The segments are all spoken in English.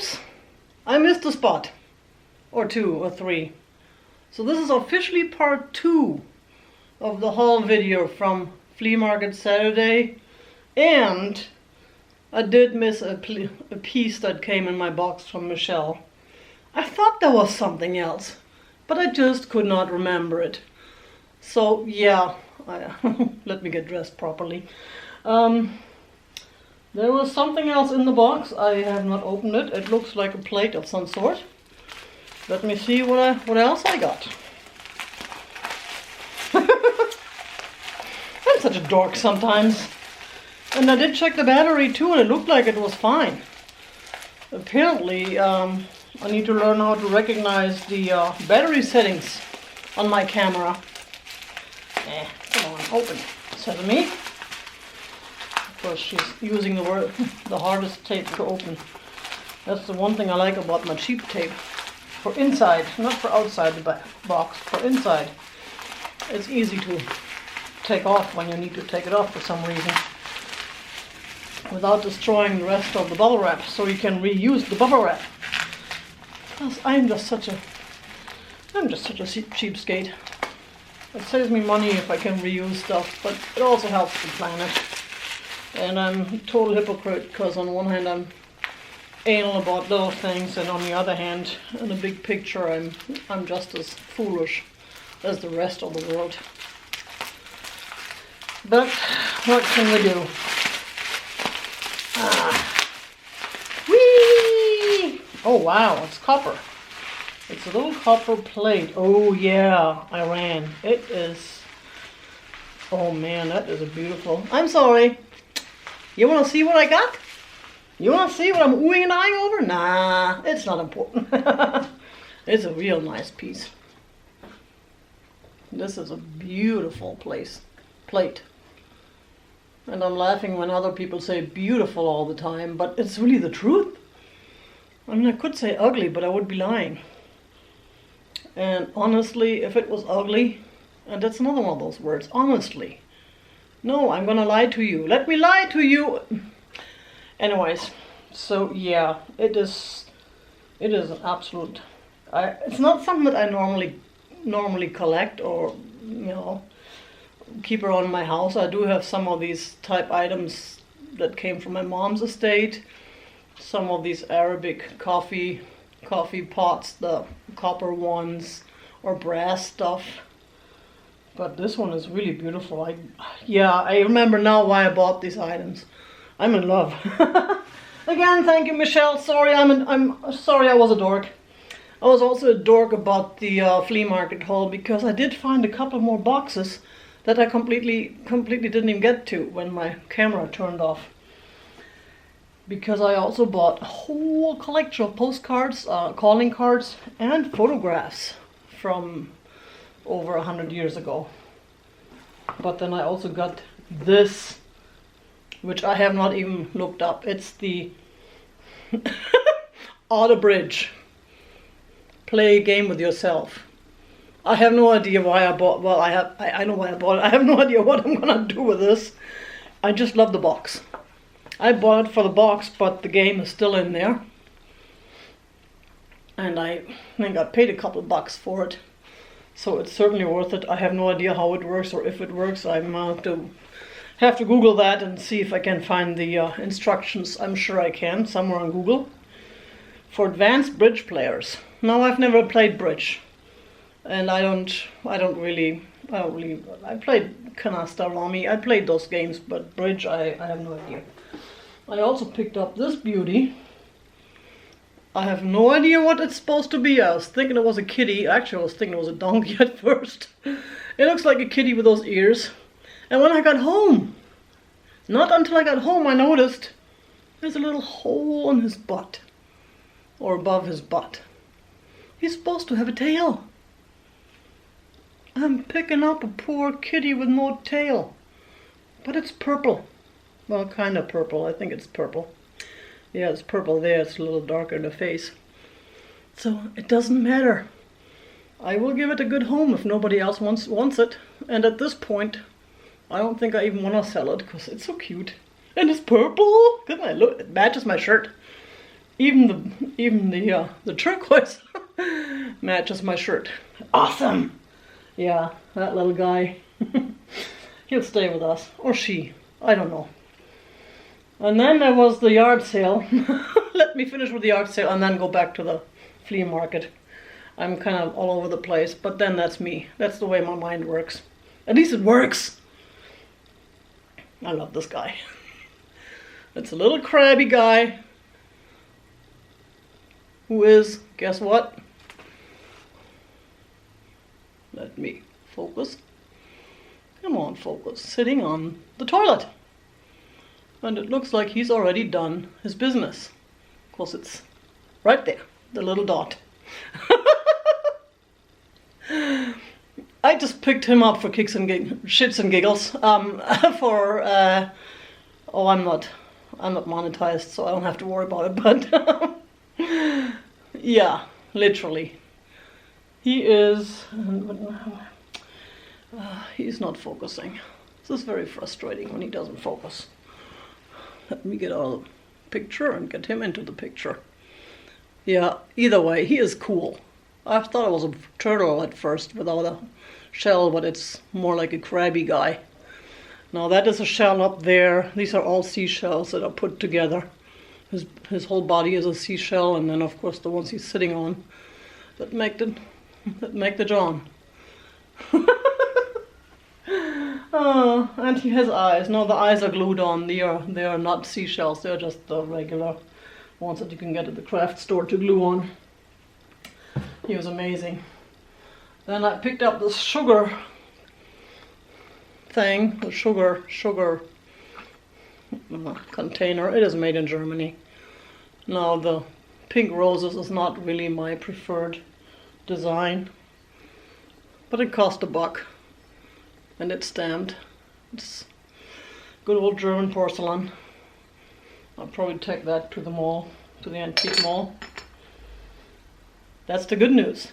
Oops, I missed a spot. Or 2 or 3. So this is officially part 2 of the haul video from Flea Market Saturday. And I did miss a piece that came in my box from Michelle. I thought there was something else, but I just could not remember it. So yeah, let me get dressed properly. There was something else in the box. I have not opened it. It looks like a plate of some sort. Let me see what else I got. I'm such a dork sometimes. And I did check the battery too, and it looked like it was fine. Apparently, I need to learn how to recognize the battery settings on my camera. Come on, open. Sesame. Of course, she's using the hardest tape to open. That's the one thing I like about my cheap tape. For inside, not for outside the box, for inside. It's easy to take off when you need to take it off for some reason, without destroying the rest of the bubble wrap, so you can reuse the bubble wrap. Because I'm just such a cheapskate. It saves me money if I can reuse stuff, but it also helps the planet. And I'm a total hypocrite, because on one hand I'm anal about little things, and on the other hand, in the big picture, I'm just as foolish as the rest of the world. But what can we do? Whee! Oh wow, it's copper. It's a little copper plate. Oh yeah, I ran. It is. Oh man, that is a beautiful. I'm sorry. You want to see what I got? You want to see what I'm oohing and eyeing over? Nah, it's not important. It's a real nice piece. This is a beautiful plate. And I'm laughing when other people say beautiful all the time, but it's really the truth. I mean, I could say ugly, but I would be lying. And honestly, if it was ugly, and that's another one of those words, honestly. No, I'm gonna lie to you. Let me lie to you. Anyways, so yeah, it is an absolute. It's not something that I normally collect or keep around my house. I do have some of these type items that came from my mom's estate. Some of these Arabic coffee pots, the copper ones, or brass stuff. But this one is really beautiful. I remember now why I bought these items. I'm in love. Again, thank you, Michelle. Sorry, I'm sorry I was a dork. I was also a dork about the flea market haul, because I did find a couple more boxes that I completely didn't even get to when my camera turned off. Because I also bought a whole collection of postcards, calling cards, and photographs from over 100 years ago. But then I also got this, which I have not even looked up. It's the Auto Bridge. Play a game with yourself. I have no idea why I bought. Well, I know why I bought it. I have no idea what I'm gonna do with this. I just love the box. I bought it for the box, but the game is still in there. And I think I paid a couple bucks for it. So it's certainly worth it. I have no idea how it works or if it works. I'm have to Google that and see if I can find the instructions. I'm sure I can, somewhere on Google. For advanced bridge players. No, I've never played bridge. And I played Canasta, Rummy. I played those games, but bridge, I have no idea. I also picked up this beauty. I have no idea what it's supposed to be. I was thinking it was a kitty. Actually, I was thinking it was a donkey at first. It looks like a kitty with those ears. And when I got home, not until I got home, I noticed there's a little hole in his butt. Or above his butt. He's supposed to have a tail. I'm picking up a poor kitty with no tail. But it's purple. Well, kind of purple. I think it's purple. Yeah, it's purple there. It's a little darker in the face. So it doesn't matter. I will give it a good home if nobody else wants it. And at this point, I don't think I even want to sell it because it's so cute. And it's purple. Look, it matches my shirt. Even the turquoise matches my shirt. Awesome. Yeah, that little guy. He'll stay with us, or she. I don't know. And then there was the yard sale. Let me finish with the yard sale and then go back to the flea market. I'm kind of all over the place, but then that's me. That's the way my mind works. At least it works. I love this guy. It's a little crabby guy who is, guess what? Let me focus. Come on, focus. Sitting on the toilet. And it looks like he's already done his business. Of course, it's right there, the little dot. I just picked him up for shits and giggles. Oh, I'm not monetized, so I don't have to worry about it. But yeah, literally, he is. He's not focusing. This is very frustrating when he doesn't focus. Let me get out of the picture and get him into the picture. Yeah, either way, he is cool. I thought it was a turtle at first without a shell, but it's more like a crabby guy. Now that is a shell up there. These are all seashells that are put together. His whole body is a seashell, and then of course the ones he's sitting on that make the John. Oh, and he has eyes. No, the eyes are glued on. They are not seashells. They're just the regular ones that you can get at the craft store to glue on. He was amazing. Then I picked up this sugar thing, the sugar container. It is made in Germany. Now the pink roses is not really my preferred design, but it cost $1. And it's stamped. It's good old German porcelain. I'll probably take that to the mall, to the antique mall. That's the good news.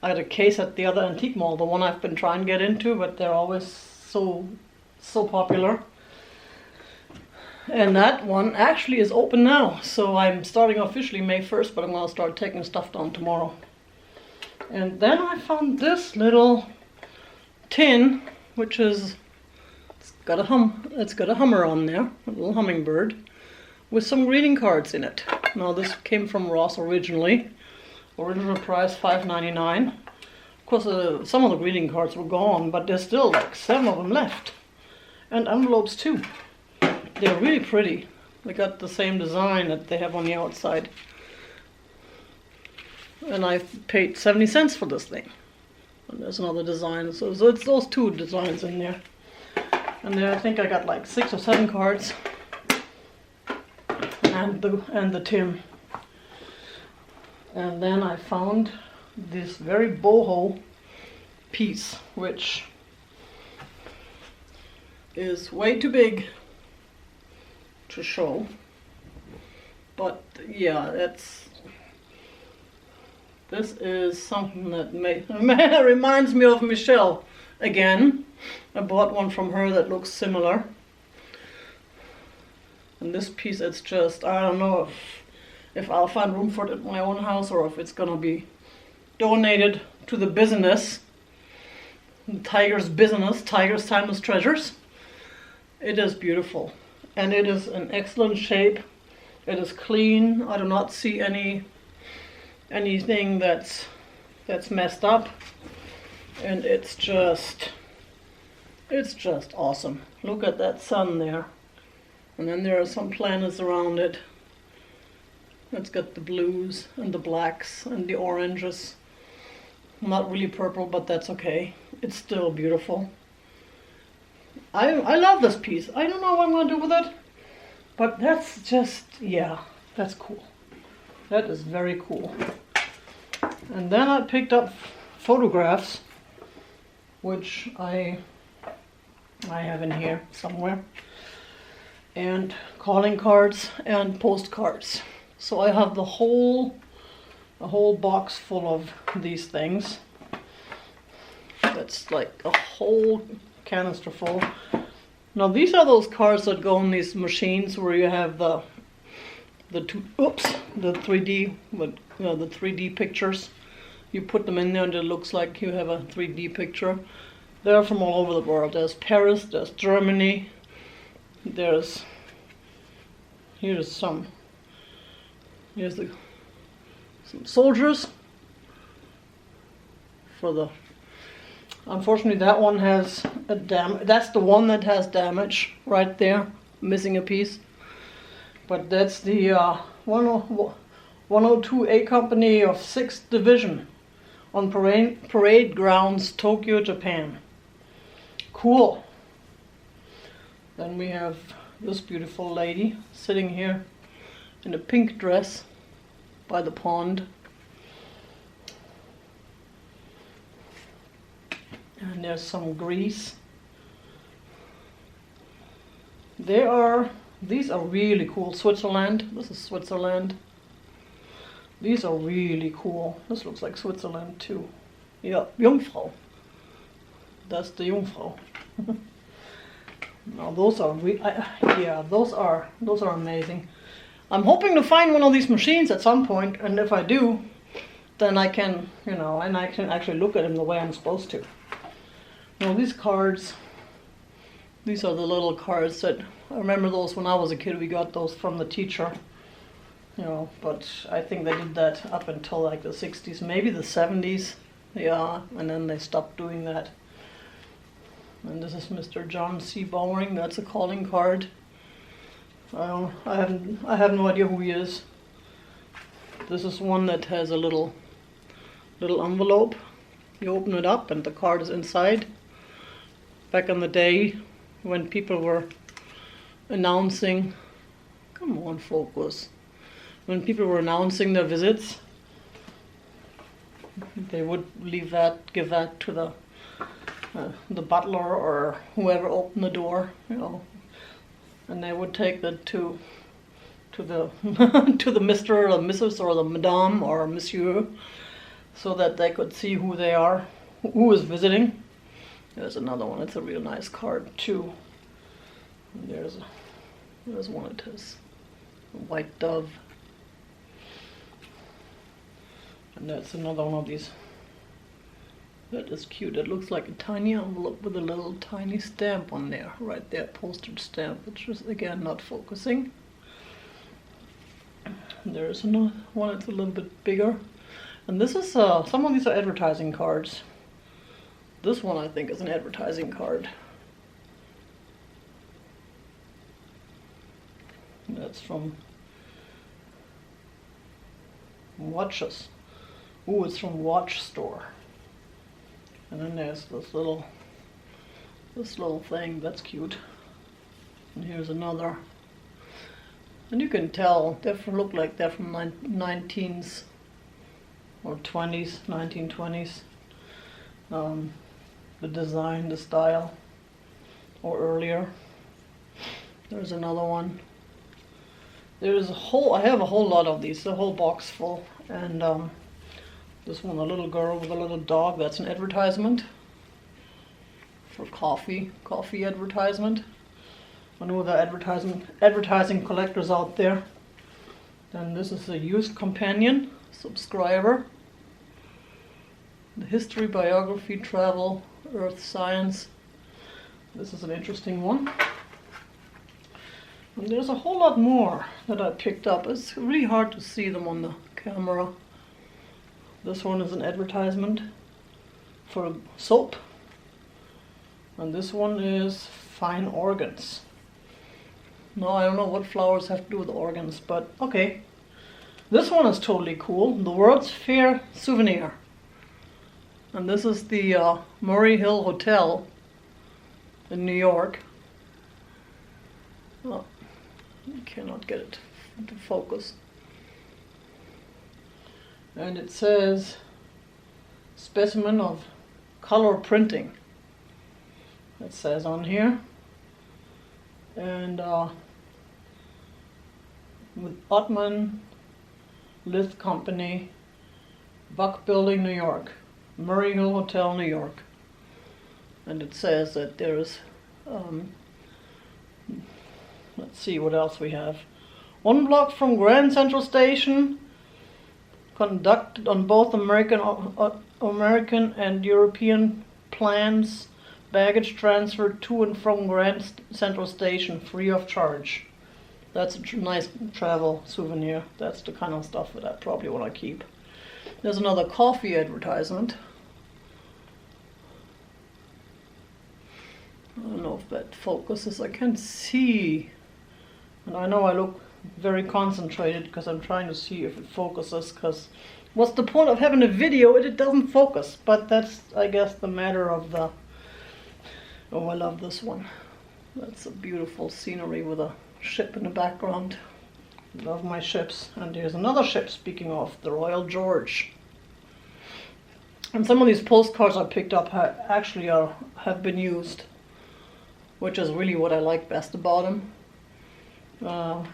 I had a case at the other antique mall, the one I've been trying to get into, but they're always so popular. And that one actually is open now. So I'm starting officially May 1st, but I'm going to start taking stuff down tomorrow. And then I found this little tin, which is it's got a hummer on there, a little hummingbird, with some greeting cards in it. Now this came from Ross originally. Original price $5.99. Of course, some of the greeting cards were gone, but there's still like 7 of them left, and envelopes too. They're really pretty. They got the same design that they have on the outside, and I paid 70 cents for this thing. And there's another design, so it's those 2 designs in there. And there I think I got like 6 or 7 cards, and the tin. And then I found this very boho piece, which is way too big to show. But yeah, this is something that reminds me of Michelle again. I bought one from her that looks similar. And this piece, it's just, I don't know if I'll find room for it at my own house or if it's gonna be donated to the business. The Tiger's business, Tiger's Timeless Treasures. It is beautiful. And it is in excellent shape. It is clean. I do not see anything that's messed up, and it's just awesome. Look at that sun there, and then there are some planets around it. It's got the blues and the blacks and the oranges. Not really purple, but that's okay. It's still beautiful. I love this piece. I don't know what I'm going to do with it, but that's just, yeah, that's cool. That is very cool. And then I picked up photographs, which I have in here somewhere, and calling cards and postcards. So I have a whole box full of these things. That's like a whole canister full. Now these are those cards that go in these machines where you have the the 3D, but the 3D pictures. You put them in there and it looks like you have a 3D picture. They're from all over the world. There's Paris, there's Germany, here's some soldiers for the, unfortunately that one has a that's the one that has damage right there, missing a piece. But that's the 102A Company of 6th Division on Parade Grounds, Tokyo, Japan. Cool. Then we have this beautiful lady sitting here in a pink dress by the pond. And there's some grease. These are really cool. Switzerland. This is Switzerland. These are really cool. This looks like Switzerland too. Yeah, Jungfrau. That's the Jungfrau. Now those are those are amazing. I'm hoping to find one of these machines at some point, and if I do, then I can, and I can actually look at them the way I'm supposed to. Now these cards, these are the little cards that, I remember those when I was a kid. We got those from the teacher, but I think they did that up until like the 60s, maybe the 70s, yeah, and then they stopped doing that. And this is Mr. John C. Bowring. That's a calling card. I have no idea who he is. This is one that has a little envelope. You open it up and the card is inside. Back in the day when people were announcing, come on, focus. When people were announcing their visits, they would give that to the butler or whoever opened the door, and they would take that to the to the Mr. or the Mrs. or the Madame or Monsieur, so that they could see who they are, who is visiting. There's another one. It's a real nice card too. And there's one that has a white dove, and that's another one of these. That is cute. It looks like a tiny envelope with a little tiny stamp on there, right there, postage stamp, which is again not focusing. There's another one that's a little bit bigger, and this is some of these are advertising cards. This one I think is an advertising card. That's from watches. Ooh, it's from Watch Store. And then there's this little thing, that's cute. And here's another. And you can tell, they look like they're from 19s or 20s, 1920s. The design, the style, or earlier. There's another one. I have a whole lot of these, a whole box full. And this one, a little girl with a little dog, that's an advertisement for coffee advertisement. I know the advertising collectors out there. Then this is a used companion, subscriber. The history, biography, travel, earth science. This is an interesting one. And there's a whole lot more that I picked up. It's really hard to see them on the camera. This one is an advertisement for soap. And this one is fine organs. No, I don't know what flowers have to do with organs, but okay. This one is totally cool. The World's Fair souvenir. And this is the Murray Hill Hotel in New York. Oh, you cannot get it to focus. And it says specimen of color printing. It says on here. And with Ottman Lith Company, Buck Building, New York, Murray Hill Hotel, New York. And it says that there's, let's see what else we have. 1 block from Grand Central Station. Conducted on both American and European plans. Baggage transfer to and from Grand Central Station free of charge. That's a nice travel souvenir. That's the kind of stuff that I probably want to keep. There's another coffee advertisement. I don't know if that focuses. I can't see. And I know I look very concentrated because I'm trying to see if it focuses, because what's the point of having a video if it doesn't focus? But that's, I guess, the matter of the... Oh, I love this one. That's a beautiful scenery with a ship in the background. Love my ships. And here's another ship, speaking of, the Royal George. And some of these postcards I picked up actually have been used, which is really what I like best about them.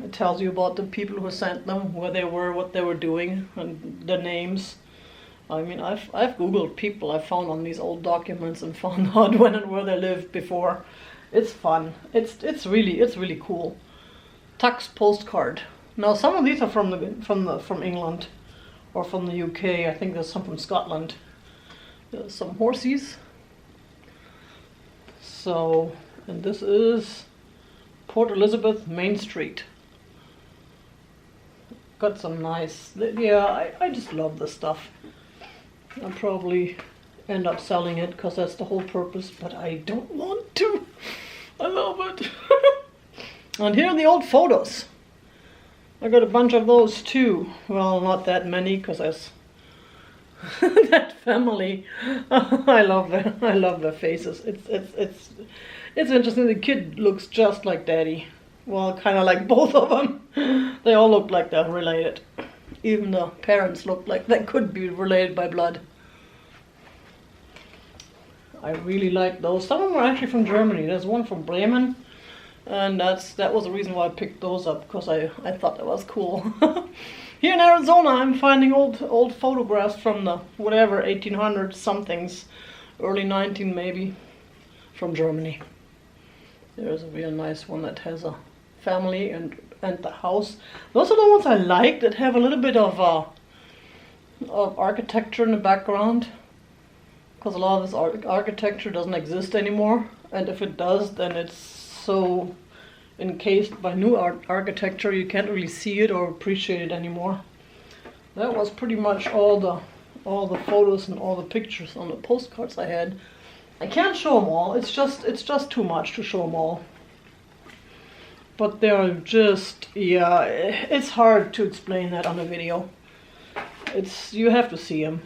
It tells you about the people who sent them, where they were, what they were doing, and their names. I mean, I've Googled people I found on these old documents and found out when and where they lived before. It's fun. It's really cool. Tux postcard. Now some of these are from England or from the UK. I think there's some from Scotland. There's some horses. So, and this is Port Elizabeth, Main Street. Got some nice, yeah, I just love this stuff. I'll probably end up selling it because that's the whole purpose, but I don't want to. I love it. And here are the old photos. I got a bunch of those too. Well, not that many because there's that family. I love their faces. It's interesting. The kid looks just like Daddy. Well, kind of like both of them. They all look like they're related. Even the parents look like they could be related by blood. I really like those. Some of them are actually from Germany. There's one from Bremen. And that was the reason why I picked those up, because I thought that was cool. Here in Arizona, I'm finding old photographs from the whatever 1800 somethings, early 19 maybe, from Germany. There's a real nice one that has a family and the house. Those are the ones I like, that have a little bit of architecture in the background, because a lot of this architecture doesn't exist anymore, and if it does, then it's so encased by new architecture you can't really see it or appreciate it anymore. That was pretty much all the photos and all the pictures on the postcards I had. I can't show them all. It's just too much to show them all. But they're just, yeah, it's hard to explain that on a video. You have to see them.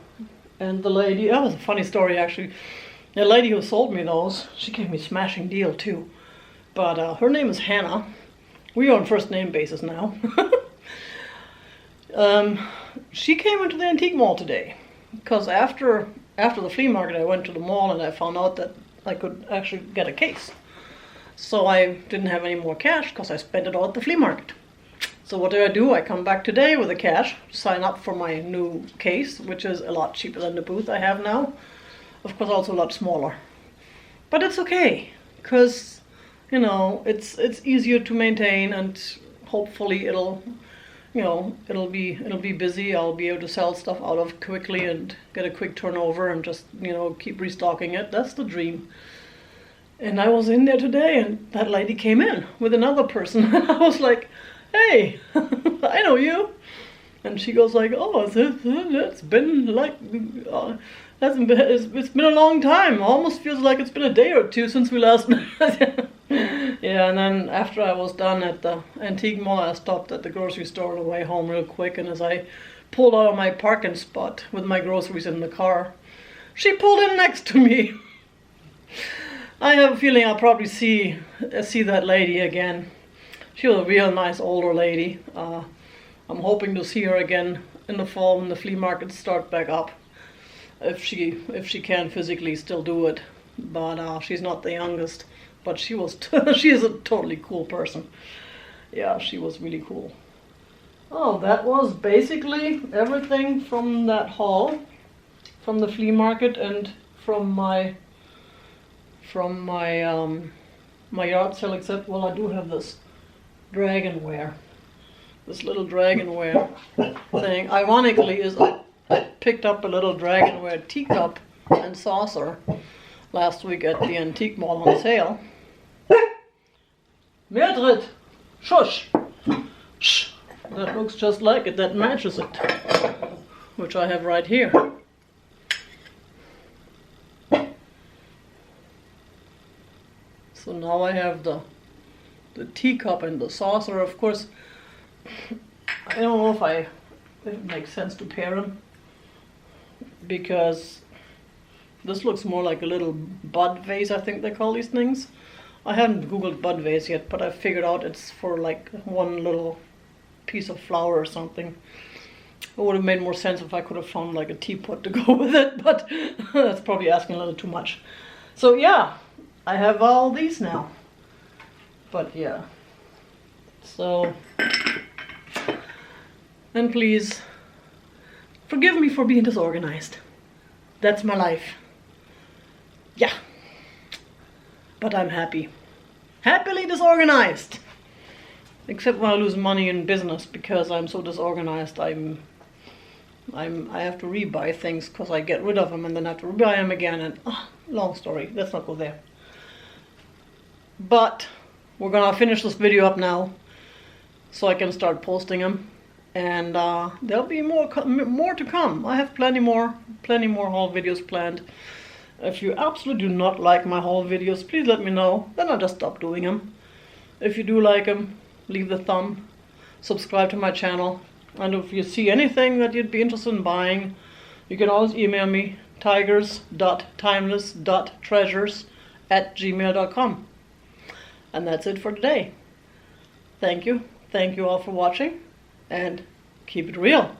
And the lady, that was a funny story actually. The lady who sold me those, she gave me a smashing deal too. But her name is Hannah. We are on first name basis now. She came into the antique mall today, because after the flea market I went to the mall and I found out that I could actually get a case. So I didn't have any more cash because I spent it all at the flea market. So what do? I come back today with the cash, sign up for my new case, which is a lot cheaper than the booth I have now. Of course also a lot smaller. But it's okay, because you know, it's easier to maintain, and hopefully it'll be busy. I'll be able to sell stuff out of quickly and get a quick turnover and just, you know, keep restocking it. That's the dream. And I was in there today and that lady came in with another person. And I was like, hey, I know you. And she goes like, oh, it's been like, it's been a long time. Almost feels like it's been a day or two since we last met. Yeah, and then after I was done at the antique mall, I stopped at the grocery store on the way home real quick, and as I pulled out of my parking spot with my groceries in the car, she pulled in next to me. I have a feeling I'll probably see that lady again. She was a real nice older lady. I'm hoping to see her again in the fall when the flea markets start back up, if she can physically still do it. But she's not the youngest. But she is a totally cool person. Yeah, she was really cool. Oh, that was basically everything from that haul, from the flea market and from my yard sale, except, well, I do have this dragonware. this little dragonware thing. Ironically, is I picked up a little dragonware teacup and saucer last week at the antique mall on sale. Mildred, shush! Shh. That looks just like it, that matches it, which I have right here. So now I have the teacup and the saucer. Of course, I don't know if it makes sense to pair them, because this looks more like a little bud vase, I think they call these things. I haven't googled bud vase yet, but I figured out it's for like one little piece of flower or something. It would have made more sense if I could have found like a teapot to go with it, but that's probably asking a little too much. So yeah, I have all these now. But yeah, so, and please forgive me for being disorganized. That's my life. Yeah, but I'm happy. Happily disorganized. Except when I lose money in business, because I'm so disorganized. I have to rebuy things because I get rid of them and then I have to rebuy them again, and long story. Let's not go there. But we're gonna finish this video up now, so I can start posting them, and there'll be more to come. I have plenty more haul videos planned. If you absolutely do not like my haul videos, please let me know. Then I'll just stop doing them. If you do like them, leave the thumb, subscribe to my channel, and if you see anything that you'd be interested in buying, you can always email me, tigers.timeless.treasures@gmail.com. And that's it for today. Thank you all for watching, and keep it real.